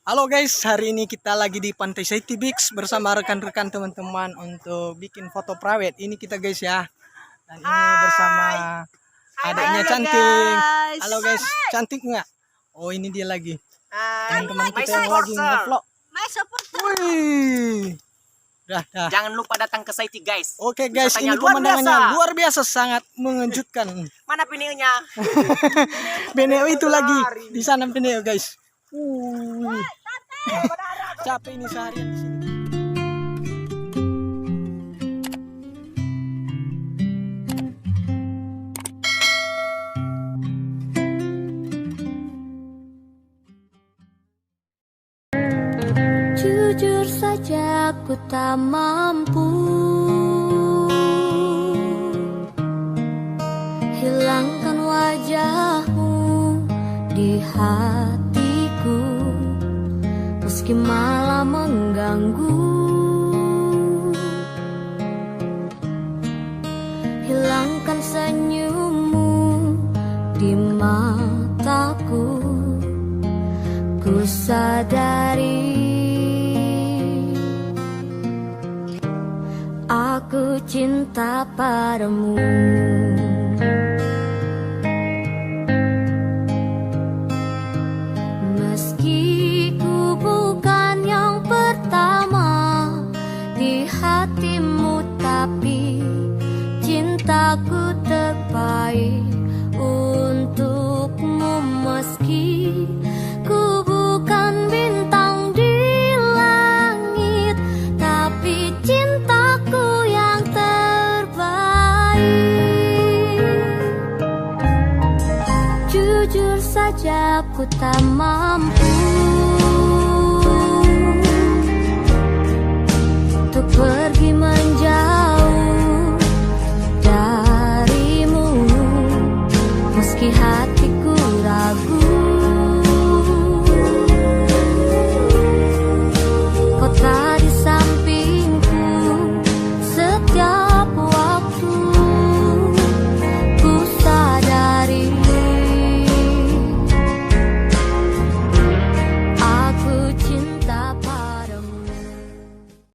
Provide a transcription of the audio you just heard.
Halo guys, hari ini kita lagi di Pantai City Beach bersama rekan-rekan teman-teman untuk bikin foto private. Ini kita guys ya. Dan ini bersama adiknya Halo, cantik. guys. Halo guys, cantik nggak? Oh ini dia lagi. Teman-teman My kita yang lagi supporter. nge-vlog. My supporter. Wih. Dah. Jangan lupa datang ke City guys. Oke guys, Wisatanya ini luar pemandangannya biasa. luar biasa, sangat mengejutkan. Mana pineunya? Beneo itu lagi di sana Beneo guys. Capek ini seharian di sini. Jujur saja ku tak mampu hilangkan wajahmu di hatiku, meski malah mengganggu. Hilangkan senyummu di mataku, ku sadari aku cinta padamu. Meski ku bukan yang pertama di hatimu, tapi cintaku terbaik untukmu. Meski ku bukan bintang di langit, tapi cintaku yang terbaik. Jujur saja ku tak mampu untuk pergi menjauh darimu, meski hati